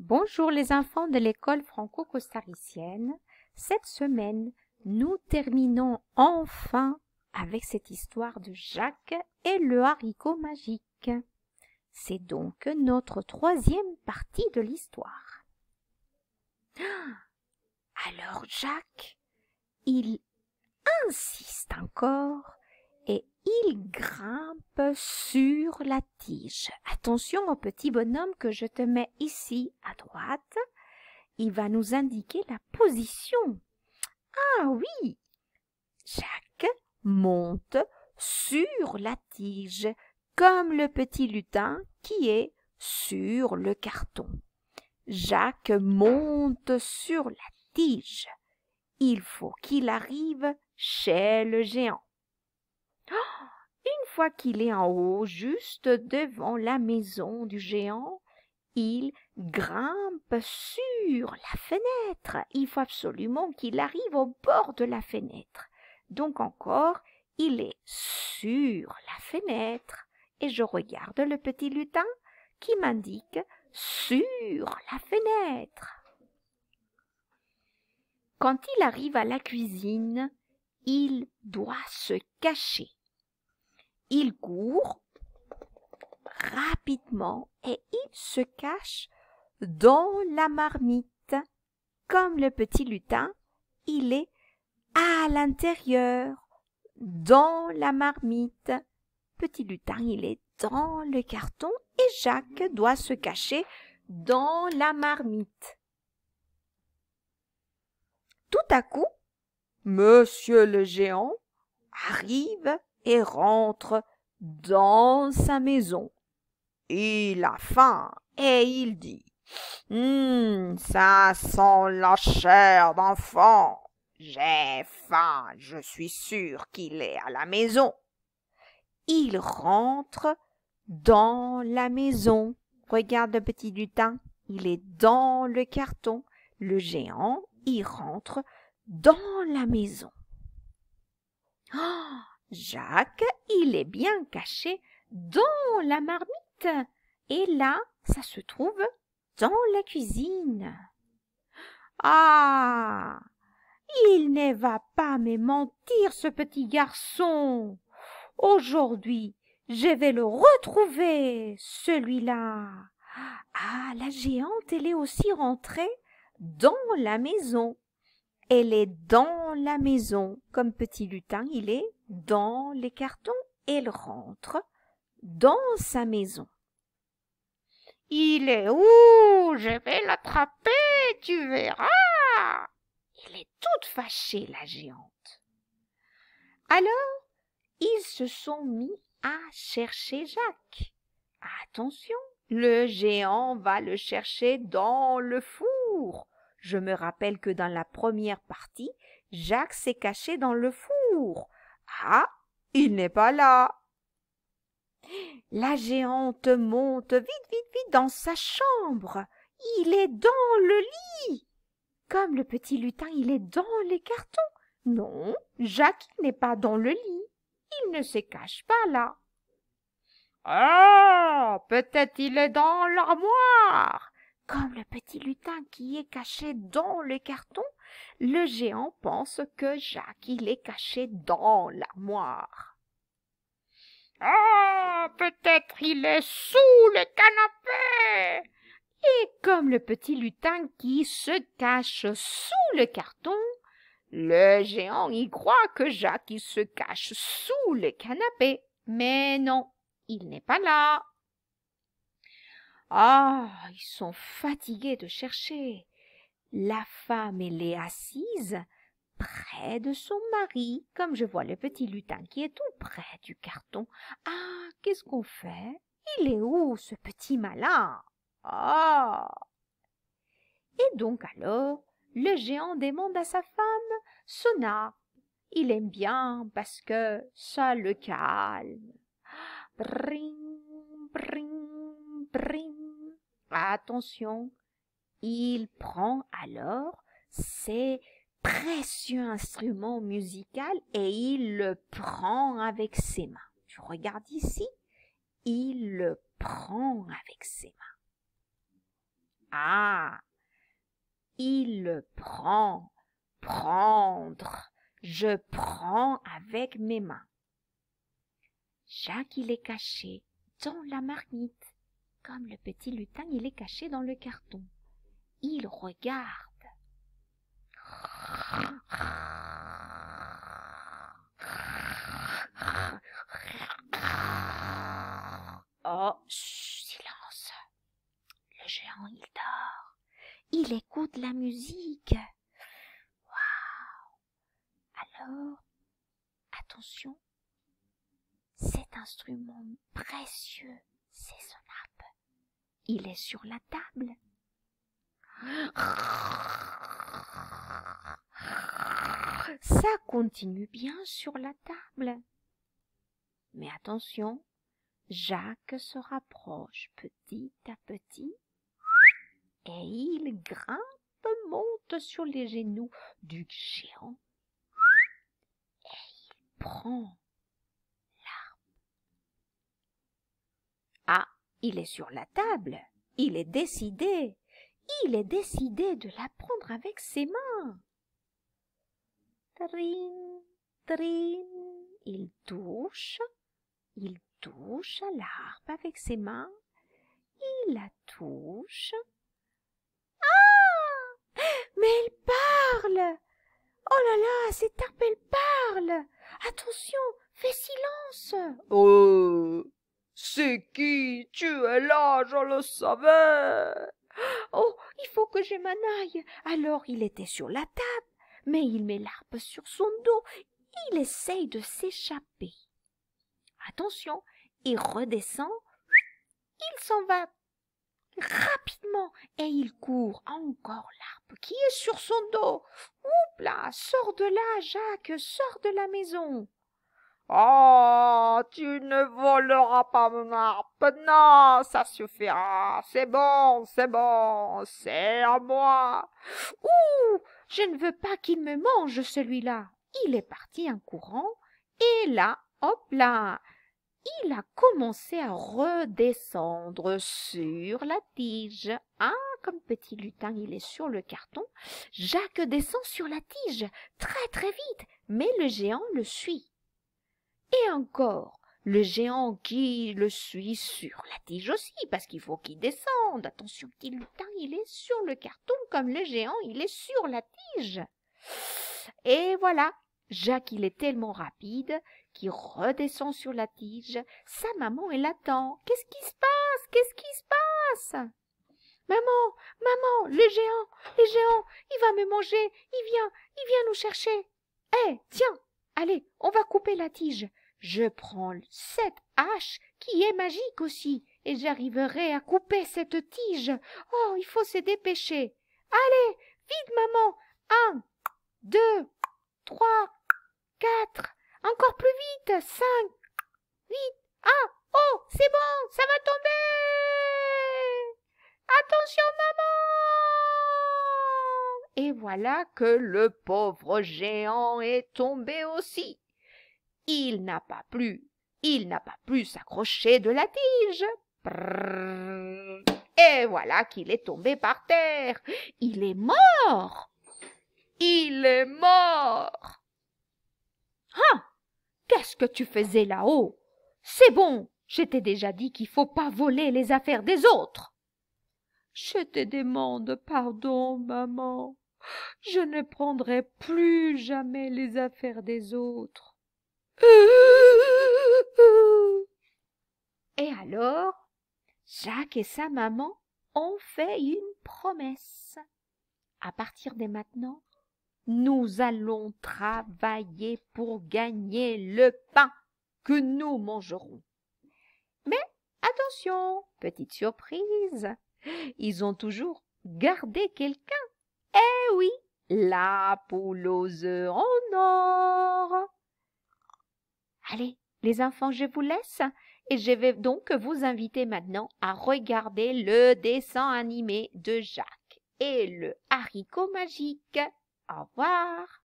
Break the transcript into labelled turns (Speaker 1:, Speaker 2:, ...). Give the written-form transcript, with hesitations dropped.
Speaker 1: Bonjour les enfants de l'école franco-costaricienne. Cette semaine, nous terminons enfin avec cette histoire de Jacques et le haricot magique. C'est donc notre troisième partie de l'histoire. Alors Jacques, il insiste encore et il grimpe sur la tige. Attention au petit bonhomme que je te mets ici à droite. Il va nous indiquer la position. Ah oui, Jacques monte sur la tige comme le petit lutin qui est sur le carton. Jacques monte sur la tige. Il faut qu'il arrive chez le géant. Une fois qu'il est en haut, juste devant la maison du géant, il grimpe sur la fenêtre. Il faut absolument qu'il arrive au bord de la fenêtre. Donc encore, il est sur la fenêtre. Et je regarde le petit lutin qui m'indique sur la fenêtre. Quand il arrive à la cuisine, il doit se cacher. Il court rapidement et il se cache dans la marmite. Comme le petit lutin, il est à l'intérieur, dans la marmite. Petit lutin, il est dans le carton et Jacques doit se cacher dans la marmite. Tout à coup, Monsieur le géant arrive et rentre dans sa maison. Il a faim et il dit « Ça sent la chair d'enfant. J'ai faim, je suis sûr qu'il est à la maison. » Il rentre dans la maison. Regarde le petit lutin, il est dans le carton. Le géant, il rentre dans la maison. Oh, Jacques, il est bien caché dans la marmite. Et là, ça se trouve dans la cuisine. Ah, il ne va pas me mentir, ce petit garçon. Aujourd'hui, je vais le retrouver, celui-là. Ah, la géante, elle est aussi rentrée dans la maison. Elle est dans la maison. Comme petit lutin, il est dans les cartons. Elle rentre dans sa maison. Il est où? Je vais l'attraper, tu verras. Il est toute fâchée, la géante. Alors, ils se sont mis à chercher Jacques. Attention, le géant va le chercher dans le four. Je me rappelle que dans la première partie, Jacques s'est caché dans le four. Ah, il n'est pas là. La géante monte vite dans sa chambre. Il est dans le lit. Comme le petit lutin, il est dans les cartons. Non, Jacques n'est pas dans le lit. Il ne se cache pas là. Ah, peut-être il est dans l'armoire. Comme le petit lutin qui est caché dans le carton, le géant pense que Jacques, il est caché dans l'armoire. Ah, peut-être il est sous le canapé. Et comme le petit lutin qui se cache sous le carton, le géant y croit que Jacques il se cache sous le canapé. Mais non, il n'est pas là. Ah, ils sont fatigués de chercher. La femme, elle est assise près de son mari, comme je vois le petit lutin qui est tout près du carton. Ah, qu'est-ce qu'on fait? Il est où, ce petit malin? Ah! Et donc alors, le géant demande à sa femme son harpe. Il aime bien parce que ça le calme. Bring, bring, bring. Attention, il prend alors ses précieux instrument musical et il le prend avec ses mains. Tu regardes ici, il le prend avec ses mains. Ah, il le prend. Prendre. Je prends avec mes mains. Jacques, il est caché dans la marmite, comme le petit lutin, il est caché dans le carton. Il regarde. Oh, chut, silence. Le géant, il dort. Il écoute la musique. Waouh! Alors, attention, cet instrument précieux, c'est son harpe. Il est sur la table. Ça continue bien sur la table. Mais attention, Jacques se rapproche petit à petit et il grimpe, monte sur les genoux du géant et il prend l'arpe. Ah, il est sur la table, il est décidé de la prendre avec ses mains. Trin, trin, il touche à l'harpe avec ses mains, il la touche. Ah! Mais elle parle! Oh là là, cette harpe, elle parle! Attention, fais silence!
Speaker 2: Oh, c'est qui? Tu es là, je le savais.
Speaker 1: Oh, il faut que je m'en aille. Alors il était sur la table, mais il met l'harpe sur son dos. Il essaye de s'échapper. Attention, il redescend. Il s'en va rapidement et il court. Encore l'arbre qui est sur son dos. Oups là, sors de là, Jacques, sors de la maison.
Speaker 2: Oh, tu ne voleras pas mon harpe. Non, ça suffira. C'est bon, c'est à moi.
Speaker 1: Ouh, je ne veux pas qu'il me mange celui-là. Il est parti en courant et là, hop là, il a commencé à redescendre sur la tige. Ah, comme petit lutin, il est sur le carton. Jacques descend sur la tige, très très vite, mais le géant le suit. Et encore, le géant qui le suit sur la tige aussi, parce qu'il faut qu'il descende. Attention, petit lutin, il est sur le carton, comme le géant, il est sur la tige. Et voilà, Jacques, il est tellement rapide qu'il redescend sur la tige. Sa maman, elle attend. Qu'est-ce qui se passe? Qu'est-ce qui se passe? Maman, le géant, il va me manger. Il vient nous chercher. Eh, tiens, allez, on va couper la tige. Je prends cette hache qui est magique aussi et j'arriverai à couper cette tige. Oh, il faut se dépêcher. Allez, vite, maman. 1, 2, 3, 4. Encore plus vite. 5, 8. Ah, oh, c'est bon, ça va tomber. Attention, maman. Et voilà que le pauvre géant est tombé aussi. Il n'a pas pu s'accrocher de la tige. Prrr. Et voilà qu'il est tombé par terre. Il est mort. Il est mort. Ah, qu'est-ce que tu faisais là-haut? C'est bon, je t'ai déjà dit qu'il faut pas voler les affaires des autres. Je te demande pardon, maman. Je ne prendrai plus jamais les affaires des autres. Et alors, Jacques et sa maman ont fait une promesse. À partir de maintenant, nous allons travailler pour gagner le pain que nous mangerons. Mais attention, petite surprise, ils ont toujours gardé quelqu'un. Eh oui, la poule aux œufs en or. Allez, les enfants, je vous laisse et je vais donc vous inviter maintenant à regarder le dessin animé de Jacques et le haricot magique. Au revoir.